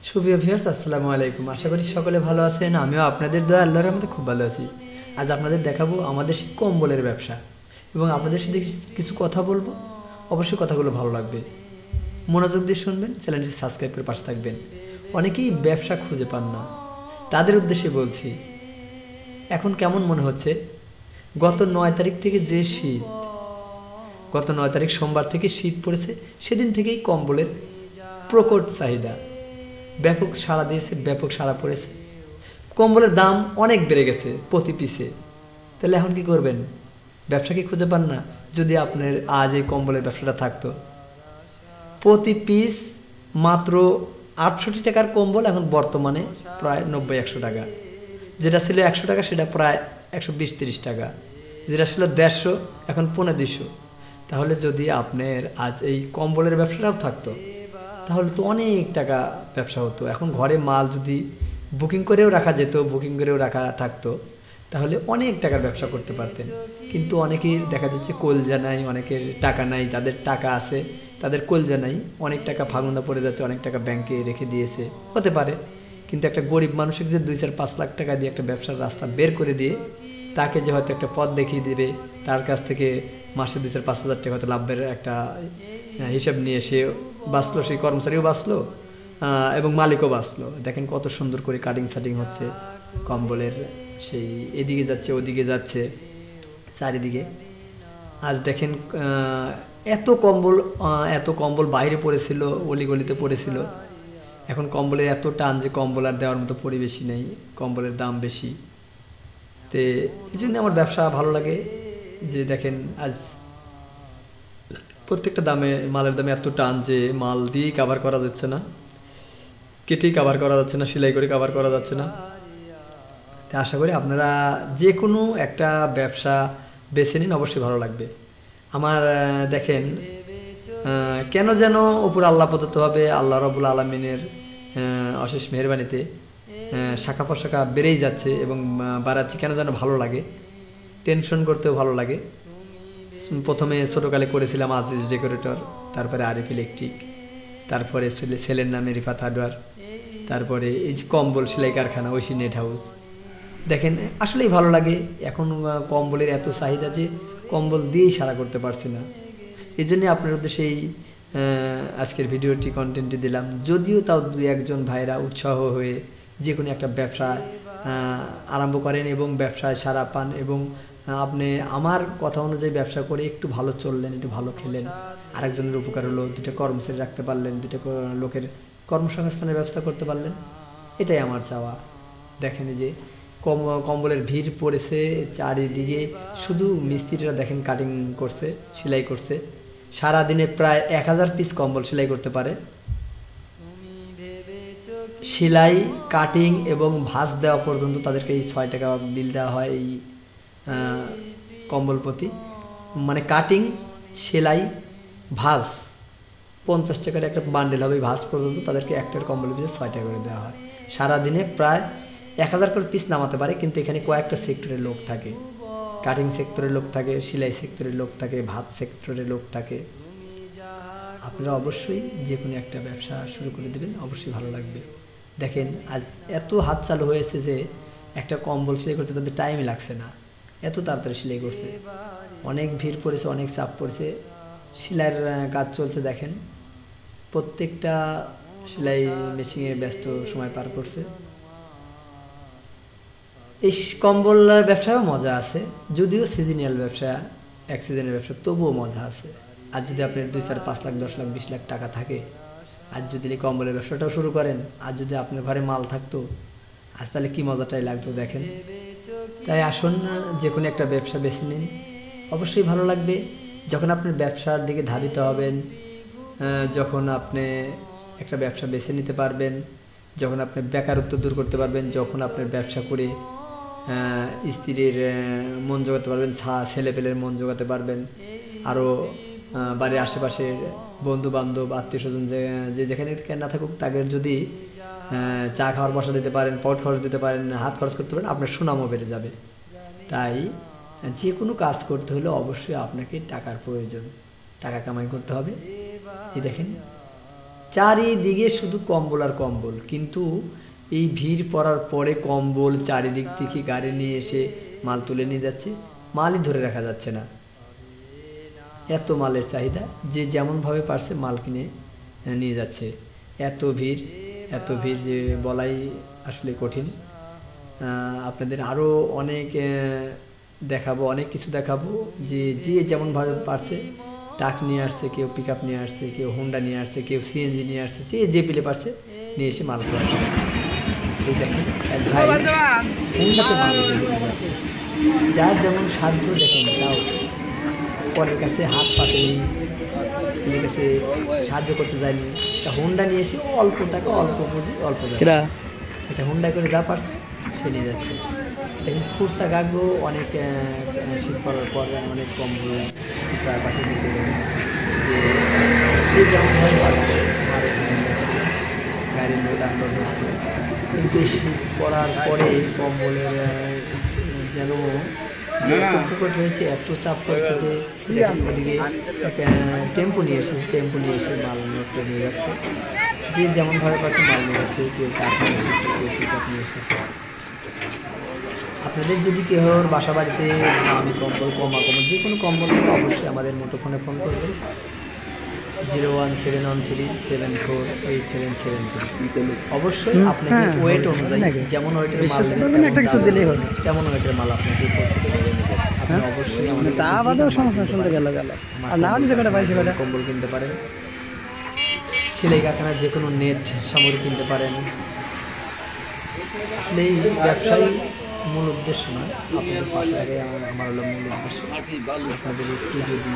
সুপ্রিয় ভিউয়ার্স, আসসালামু আলাইকুম। আশা করি সকলে ভালো আছেন। আমিও আপনাদের দোয়া আল্লাহর রহমতে খুব ভালো আছি। আজ আপনাদের দেখাবো আমাদের সেই কম্বলের ব্যবসা এবং আপনাদের সাথে কিছু কথা বলবো। অবশ্যই কথাগুলো ভালো লাগবে, মনোযোগ দিয়ে শুনবেন, চ্যানেলটি সাবস্ক্রাইব করে পাশে থাকবেন। অনেকেই ব্যবসা খুঁজে পান না, তাদের উদ্দেশ্যে বলছি। এখন কেমন মনে হচ্ছে, গত 9 তারিখ থেকে যে শীত, গত 9 তারিখ সোমবার থেকে শীত পড়েছে, সেদিন থেকেই কম্বলের প্রকট চাহিদা ব্যাপক সাড়া দিয়েছে, ব্যাপক সাড়া পড়েছে। কম্বলের দাম অনেক বেড়ে গেছে প্রতি পিসে। তাহলে এখন কি করবেন? ব্যবসা কি খুঁজে পান না? যদি আপনার আজ এই কম্বলের ব্যবসাটা থাকতো, প্রতি পিস মাত্র 68 টাকার কম্বল এখন বর্তমানে প্রায় 90-100 টাকা। যেটা ছিল 100 টাকা সেটা প্রায় 120-30 টাকা। যেটা ছিল 150 এখন 250। তাহলে যদি আপনার আজ এই কম্বলের ব্যবসাটাও থাকতো, তাহলে তো অনেক টাকা ব্যবসা হতো। এখন ঘরে মাল যদি বুকিং করেও রাখা যেত, বুকিং করেও রাখা থাকতো, তাহলে অনেক টাকার ব্যবসা করতে পারতেন। কিন্তু অনেকেই দেখা যাচ্ছে কলজা নাই, অনেকের টাকা নাই। যাদের টাকা আছে তাদের কলজা নাই, অনেক টাকা ভাঙনা পড়ে যাচ্ছে, অনেক টাকা ব্যাংকে রেখে দিয়েছে, হতে পারে। কিন্তু একটা গরিব মানুষকে যে 2-4-5 লাখ টাকা দিয়ে একটা ব্যবসার রাস্তা বের করে দিয়ে তাকে যে হয়তো একটা পথ দেখিয়ে দেবে, তার কাছ থেকে মাসে 2-4-5 হাজার টাকা হয়তো লাভের একটা হিসাব নিয়ে সে বাঁচলো, সেই কর্মচারীও বাঁচলো এবং মালিকও বাঁচলো। দেখেন কত সুন্দর করে কাটিং সাটিং হচ্ছে কম্বলের, সেই এদিকে যাচ্ছে ওদিকে যাচ্ছে চারিদিকে। আজ দেখেন এত কম্বল বাইরে পড়েছিল, অলিগলিতে পড়েছিল। এখন কম্বলের এত টান যে কম্বল আর দেওয়ার মতো পরিবেশই নেই, কম্বলের দাম বেশি। তে এই জন্য আমার ব্যবসা ভালো লাগে যে দেখেন আজ প্রত্যেকটা মালের দামে এত টান যে মাল দিয়েই কাভার করা যাচ্ছে না, কেটেই কাভার করা যাচ্ছে না, সেলাই করে কাভার করা যাচ্ছে না। তাই আশা করি আপনারা যে কোনো একটা ব্যবসা বেছে নিন, অবশ্যই ভালো লাগবে। আমার দেখেন কেন যেন উপর আল্লাহ প্রদত্তভাবে আল্লাহ রবুল আলমিনের অশেষ মেহরবানিতে শাখা প্রশাখা বেড়েই যাচ্ছে এবং বাড়াচ্ছে। কেন যেন ভালো লাগে, টেনশন করতেও ভালো লাগে। প্রথমে ছোটোকালে করেছিলাম আজিজ ডেকোরেটর, তারপরে আরিফ ইলেকট্রিক, তারপরে ছেলের নামে রিফাত হার্ডওয়্যার, তারপরে এই যে কম্বল সেলাই কারখানা ঐশী নেট হাউস। দেখেন আসলেই ভালো লাগে। এখন কম্বলের এত চাহিদা যে কম্বল দিয়েই সারা করতে পারছি না। এই জন্যে আপনার উদ্দেশ্যে এই আজকের ভিডিওটি কন্টেন্টটি দিলাম। যদিও তাও 2-1 ভাইরা উৎসাহ হয়ে যে কোনো একটা ব্যবসা আরম্ভ করেন এবং ব্যবসায় সারা পান এবং আপনি আমার কথা অনুযায়ী ব্যবসা করে একটু ভালো চললেন, একটু ভালো খেলেন, আরেকজনের উপকার হলো, 2টা কর্মচারী রাখতে পারলেন, 2টা লোকের কর্মসংস্থানের ব্যবস্থা করতে পারলেন, এটাই আমার চাওয়া। দেখেন যে কম্বলের ভিড় পড়েছে চারিদিকে, শুধু মিস্ত্রিরা দেখেন কাটিং করছে, সেলাই করছে। সারাদিনে প্রায় 1000 পিস কম্বল সেলাই করতে পারে। সেলাই, কাটিং এবং ভাঁজ দেওয়া পর্যন্ত তাদেরকে এই 6 টাকা বিল দেওয়া হয় এই কম্বল প্রতি। মানে কাটিং, সেলাই, ভাঁজ 50 টাকার একটা বান্ডেল হবে। ভাঁজ পর্যন্ত তাদেরকে একটার কম্বল পিছিয়ে 6 টাকা করে দেওয়া হয়। সারাদিনে প্রায় 1000 করে পিস নামাতে পারে। কিন্তু এখানে কয়েকটা সেক্টরের লোক থাকে, কাটিং সেক্টরের লোক থাকে, সেলাই সেক্টরের লোক থাকে, ভাঁজ সেক্টরের লোক থাকে। আপনারা অবশ্যই যে কোনো একটা ব্যবসা শুরু করে দেবেন, অবশ্যই ভালো লাগবে। দেখেন আজ এত হাত চালু হয়েছে যে একটা কম্বল সেলাই করতে তাদের টাইমই লাগছে না, এত তাড়াতাড়ি সেলাই করছে। অনেক ভিড় পড়েছে, অনেক চাপ পড়েছে, সেলাইয়ের কাজ চলছে। দেখেন প্রত্যেকটা সেলাই মেশিনে ব্যস্ত সময় পার করছে। এই কম্বল ব্যবসায়ও মজা আছে, যদিও সিজনাল ব্যবসা, এক সিজনের ব্যবসা, তবুও মজা আছে। আর যদি আপনার 2-4-5 লাখ 10 লাখ 20 লাখ টাকা থাকে, আজ যদি এই কম্বলের ব্যবসাটাও শুরু করেন, আর যদি আপনার ঘরে মাল থাকতো, আজ তাহলে কী মজাটাই লাগতো দেখেন। তাই আসুন যে কোনো একটা ব্যবসা বেছে নিন, অবশ্যই ভালো লাগবে। যখন আপনার ব্যবসার দিকে ধাবিত হবেন, যখন আপনি একটা ব্যবসা বেছে নিতে পারবেন, যখন আপনি বেকারত্ব দূর করতে পারবেন, যখন আপনার ব্যবসা করে স্ত্রীর মন জোগাতে পারবেন, ছেলেপেলের মন জোগাতে পারবেন, আরও বাড়ির আশেপাশের বন্ধু বান্ধব আত্মীয় স্বজন যে যেখানে না থাকুক তাদের যদি চা খাওয়ার পয়সা দিতে পারেন, পট খরচ দিতে পারেন, হাত খরচ করতে পারেন, আপনার সুনামও বেড়ে যাবে। তাই যে কোনো কাজ করতে হলে অবশ্যই আপনাকে টাকার প্রয়োজন, টাকা কামাই করতে হবে। এই দেখেন চারিদিকে শুধু কম্বল আর কম্বল, কিন্তু এই ভিড় পড়ার পরে কম্বল চারিদিক থেকে গাড়ি নিয়ে এসে মাল তুলে নিয়ে যাচ্ছে, মালই ধরে রাখা যাচ্ছে না, এত মালের চাহিদা, যে যেমনভাবে পারছে মাল কিনে নিয়ে যাচ্ছে। এত ভিড় যে বলাই আসলে কঠিন। আপনাদের আরও অনেক দেখাবো, অনেক কিছু দেখাবো, যে যে যেমনভাবে পারছে ট্রাক নিয়ে আসছে, কেউ পিক আপ নিয়ে আসছে, কেউ হোন্ডা নিয়ে আসছে, কেউ সিএনজি নিয়ে আসছে, যে পেলে পারছে নিয়ে এসে মাল করে। এই দেখেন এক ভাই হোন্ডাতে মাল নিয়ে যাচ্ছে, যার যেমন সাধ্য দেখেন, তাও পরের কাছে হাত পাতেনি, এর কাছে সাহায্য করতে যায়নি, একটা হোন্ডা নিয়ে এসে অল্প টাকা, অল্প পুঁজি, অল্প এটা হোন্ডা করে যা পারছে সে নিয়ে যাচ্ছে। দেখেন খুরসা গাগো অনেক শীত পড়ার পর অনেক কম খুরসা পাঠিয়ে দিচ্ছে, যে যেমনভাবে পারছে আমার এখানে যাচ্ছে, গাড়ির লোড আনলোড হচ্ছে। কিন্তু এই শীত পড়ার পরে কম্বলের যেন যে এত পুকুর হয়েছে, এত চাপ পড়েছে, যে ওদিকে টেম্পো নিয়ে এসে মাল নোট নিয়ে যাচ্ছে, যে যেমনভাবে পারছে মাল নিয়ে যাচ্ছে, কেউ কাঠ নিয়ে এসেছে, কেউ পিকআপ নিয়ে এসেছে। আপনাদের যদি কেউ বাসা বাড়িতে দামি কম্বল, কমা কম্বল, যে কোনো কম্বল থেকে অবশ্যই আমাদের মুঠোফোনে ফোন করবেন 01713748773। অবশ্যই আপনাকে ওয়েট অনুযায়ী, যেমন ওয়েটের মাল তেমন ওয়েটের মাল আপনাকে পৌঁছে দেবে। আপনি অবশ্যই আমাদের কম্বল কিনতে পারেন, সেলাই কারখানার যে কোনো নেট সামগ্রী কিনতে পারেন। আসলে এই ব্যবসায়ী মূল উদ্দেশ্য নয়, আপনাদের পাশে লাগে আমার হলো মূল উদ্দেশ্য। আপনাদের একটু যদি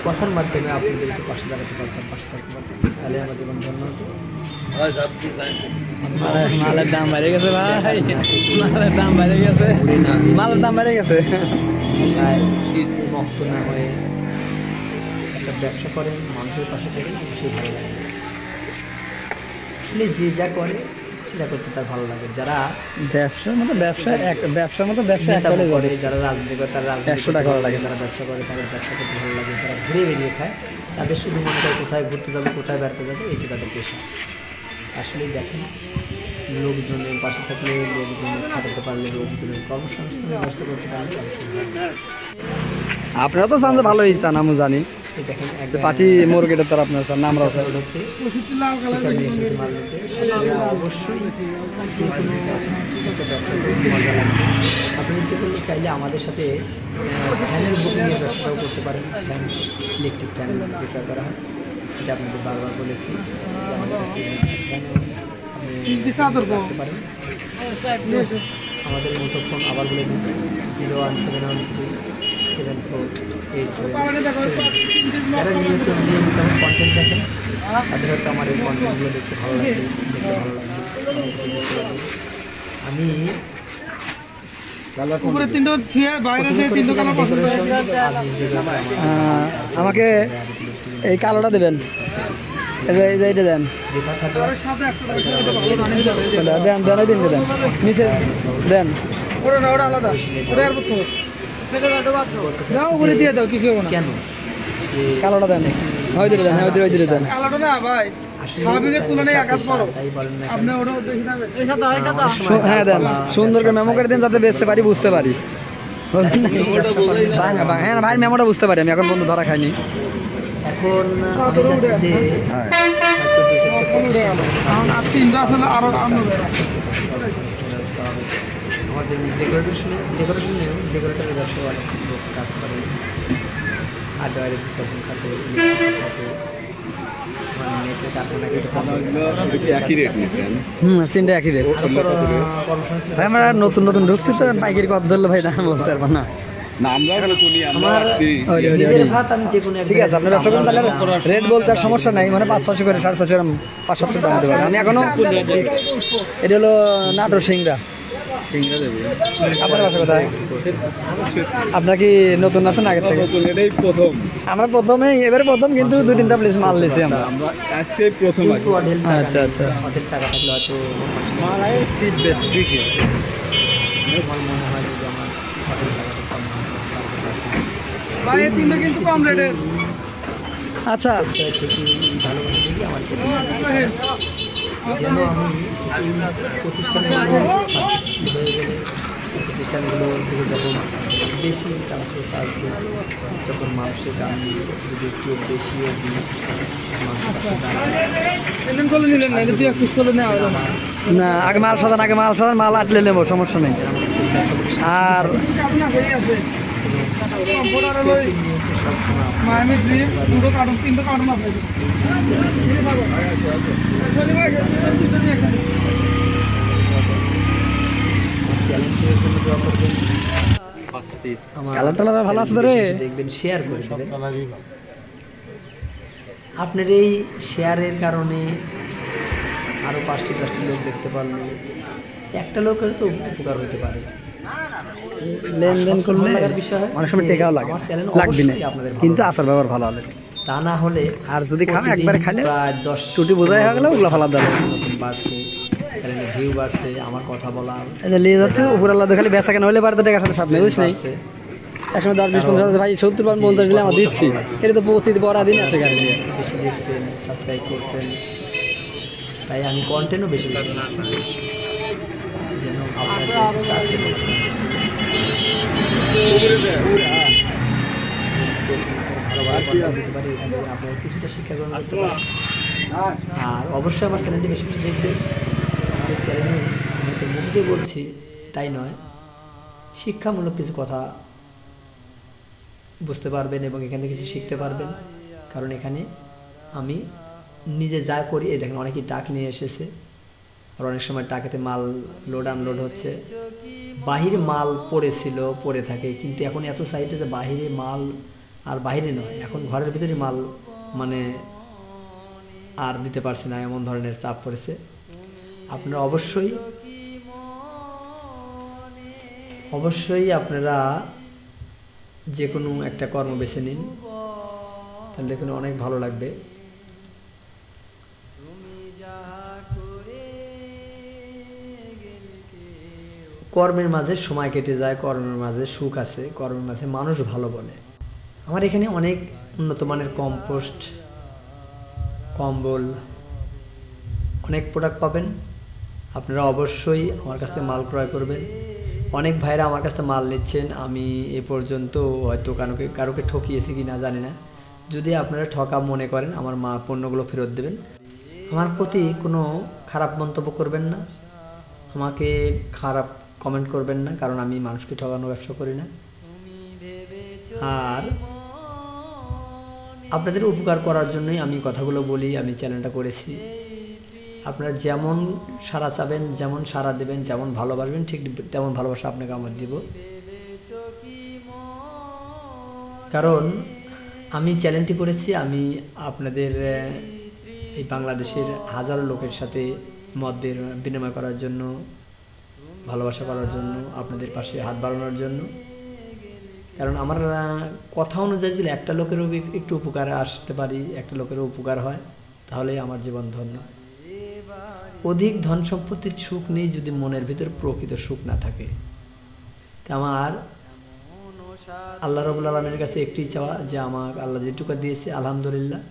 কথার মাধ্যমে আপনাদের একটু পাশে দাঁড়াতে পারতাম, পাশে থাকতে পারতাম, তাহলে আমার জীবন ধন্য হতো। মালের দাম বেড়ে গেছে ভাই, মালের দাম বেড়ে গেছে, মালের দাম বেড়ে গেছে। মুক্ত না হয়ে একটা ব্যবসা করেন, মানুষের পাশে থেকে অবশ্যই ভালো লাগে। আসলে যে যা করে সেটা করতে তার ভালো লাগে। যারা ব্যবসার মতো ব্যবসা করে, যারা রাজনীতি করে তার রাজনীতি ভালো লাগে, যারা ব্যবসা করে তাদের ব্যবসা করতে ভালো লাগে, যারা ঘুরে বেরিয়ে খায় তাদের শুধু মনে করে কোথায় ঘুরতে যাবে, কোথায় বেড়াতে যাবে, এটি তাদের পেশা। আসলেই দেখেন, লোকজনের পাশে থাকলে, লোকজনের খাটাতে পারলে, লোকজনের কর্মসংস্থানের ব্যবস্থা করতে পারলে আপনারা তো চান যে ভালোই চান, আমি জানি। দেখেন পার্টি মোরগেটের তার আপনার চান, আমরাও চাই। হচ্ছে এসেছে মাল নিতে, অবশ্যই যে কোনো একটা ব্যবসা করতে মজা লাগবে। আপনি ইচ্ছে করলে চাইলে আমাদের সাথে ফ্যানের বুকিংয়ের ব্যবসাটাও করতে পারেন। ফ্যান, ইলেকট্রিক ফ্যান বিক্রয় করা হয়, এটা আপনাদের বারবার বলেছি যে আমাদের কাছে ইলেকট্রিক ফ্যানও আপনি করতে পারেন। আমাদের মতো ফোন আবার বলে দিচ্ছি 01713748777। যারা নিয়মিত আমার কন্টেন্ট দেখেন, তাদের হয়তো আমার এই কন্টেন্টগুলো দেখতে ভালো লাগবে, আমি আমাকে এই কালোটা দেবেন, এইটা দেন, নিচে দেন, কেন কালোটা দেন, দেন। হ্যাঁ দেন, সুন্দর করে মেমো করে দেন, যাতে বেচতে পারি, বুঝতে পারি। হ্যাঁ ভাই, মেমোটা বুঝতে পারি, আমি এখন বন্ধু ধরা খাইনি। এখন আমি চাচ্ছি যে আমার যে ডেকোরেটরের ব্যবসা অনেক লোক কাজ করে, হার্ডওয়্যারের 2-4 জন খাতে, তিনটা একই রেট। ভাই আমরা নতুন নতুন ঢুকছি তো, পাইকারি কত ধরলে ভাই দাম বলতে পারবো না। ঠিক আছে, আপনার ব্যবসা করুন, তাহলে রেট বলতে আর সমস্যা নাই, মানে 500 করে 650 এরকম 5-7 দাম দিতে পারেন। আমি এখনো, এটা হলো নাটোর সিংড়া। আপনার বাসা কোথায়? আপনার কি নতুন আছেন আগের থেকে? আমরা প্রথমেই, এবারে প্রথম, কিন্তু 2-3টা প্লেস মাল নিয়েছি আমরা। আচ্ছা আচ্ছা, আচ্ছা। আমার প্রতিষ্ঠানে যেন আমি এই প্রতিষ্ঠানগুলো সাকসেসফুল হয়ে গেলে প্রতিষ্ঠানগুলো থেকে যখন বেশি ইনকাম সোর্স আসবে, যখন মানুষের আমি যদি একটু বেশিও দিই, মানুষের পাশে না আগে মাল সাজান মাল আটলে নেবো, সমস্যা নেই। আর চ্যালেঞ্জের জন্য দোয়া করবেন, কালার টালার ভালো আছে তো রে, দেখবেন, শেয়ার করে দেবেন। আপনার এই শেয়ারের কারণে আরও 5টি 10টি লোক দেখতে পারলো, একটা লোকের তো উপকার হতে পারে। লেনদেন করলে বিষয় অনেক সময় টেকাও লাগে, লাগবে না, কিন্তু আসার ব্যবহার ভালো হলে, তা না হলে আর যদি খান একবারে খাইলে প্রায় 10 টুটি বোঝাই হয়ে গেলে ওগুলো ভালো দেবে। বাড়ছে, চ্যানেলে ভিউ বাড়ছে, আমার কথা বলা নিয়ে যাচ্ছে উপর আল্লাহ খালি বেচা কেন হলে বাড়িতে টাকার সাথে সামনে বুঝছ নাই, একসময় 10-20-50 ভাই 70-50 দিলে আমরা দিচ্ছি, এটা তো প্রতি বড় দিন আসে গাড়ি দিয়ে। বেশি দেখছেন, সাবস্ক্রাইব করছেন, তাই আমি কন্টেন্টও বেশি বেশি দিচ্ছি যেন আপনারা চাচ্ছেন দিতে পারি, এখান থেকে আপনারা কিছুটা শিক্ষা গ্রহণ করতে পারেন। আর অবশ্যই আমার চ্যানেলটি বেশি বেশি দেখবেন। আমার চ্যানেলে আমি তো মুখ দিয়ে বলছি তাই নয়, শিক্ষামূলক কিছু কথা বুঝতে পারবেন এবং এখান থেকে কিছু শিখতে পারবেন। কারণ এখানে আমি নিজে যা করি, এই দেখেন অনেকেই টাক নিয়ে এসেছে, আর অনেক সময় টাকাতে মাল লোড আনলোড হচ্ছে, বাহিরে মাল পড়ে থাকে, কিন্তু এখন এত চাইতে যে বাহিরে মাল আর বাহিরে নয়, এখন ঘরের ভিতরে মাল মানে আর দিতে পারছে না, এমন ধরনের চাপ পড়েছে। আপনারা অবশ্যই আপনারা যে কোনো একটা কর্ম বেছে নিন, তাহলে দেখুন অনেক ভালো লাগবে। কর্মের মাঝে সময় কেটে যায়, কর্মের মাঝে সুখ আছে, কর্মের মাঝে মানুষ ভালো বলে। আমার এখানে অনেক উন্নত মানের কম্পোস্ট, কম্বল, অনেক প্রোডাক্ট পাবেন। আপনারা অবশ্যই আমার কাছ থেকে মাল ক্রয় করবেন। অনেক ভাইরা আমার কাছ থেকে মাল নিচ্ছেন, আমি এ পর্যন্ত হয়তো কারোকে ঠকিয়েছি কি না জানি না। যদি আপনারা ঠকা মনে করেন, আমার পণ্যগুলো ফেরত দেবেন। আমার প্রতি কোনো খারাপ মন্তব্য করবেন না, আমাকে খারাপ কমেন্ট করবেন না, কারণ আমি মানুষকে ঠকানোর ব্যবসা করি না। আর আপনাদের উপকার করার জন্যই আমি কথাগুলো বলি, আমি চ্যানেলটা করেছি। আপনারা যেমন সাড়া চাবেন, যেমন সাড়া দেবেন, যেমন ভালোবাসবেন, ঠিক তেমন ভালোবাসা আপনাকে আমার দিব। কারণ আমি চ্যানেলটি করেছি, আমি আপনাদের এই বাংলাদেশের হাজারো লোকের সাথে মত বিনিময় করার জন্য, ভালোবাসা করার জন্য, আপনাদের পাশে হাত বাড়ানোর জন্য। কারণ আমার কথা অনুযায়ী যদি একটা লোকেরও একটু উপকারে আসতে পারি, একটা লোকেরও উপকার হয়, তাহলেই আমার জীবন ধন্য। অধিক ধন সম্পত্তির সুখ নেই যদি মনের ভিতর প্রকৃত সুখ না থাকে। তা আমার আল্লাহ রাব্বুল আলামিনের কাছে একটি চাওয়া, যে আমার আল্লাহ যেটুকু দিয়েছে আলহামদুলিল্লাহ,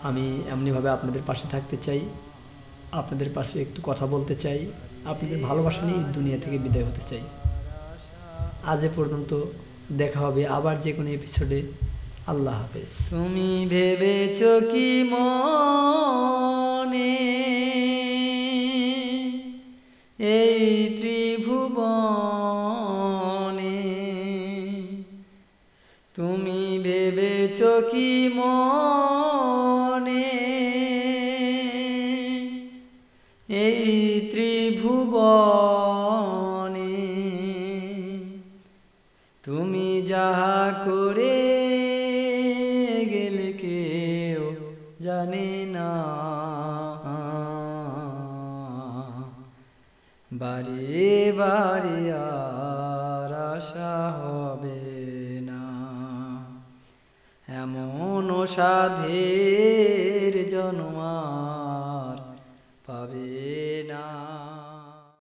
আমি এমনিভাবে আপনাদের পাশে থাকতে চাই, আপনাদের পাশে একটু কথা বলতে চাই, আপনাদের ভালোবাসা নিয়ে দুনিয়া থেকে বিদায় হতে চাই। আজ এ পর্যন্ত, দেখা হবে আবার যে কোনো এপিসোডে। আল্লাহ হাফেজ। তুমি ভেবেছো কি মনে এই ত্রিভুবনে, তুমি ভেবেছো কি মনে এই ত্রিভুবনে, তুমি যাহা করে গেলে কেউ জানে না, বারে বারে আর আশা হবে না, এমন সাধের জন্ম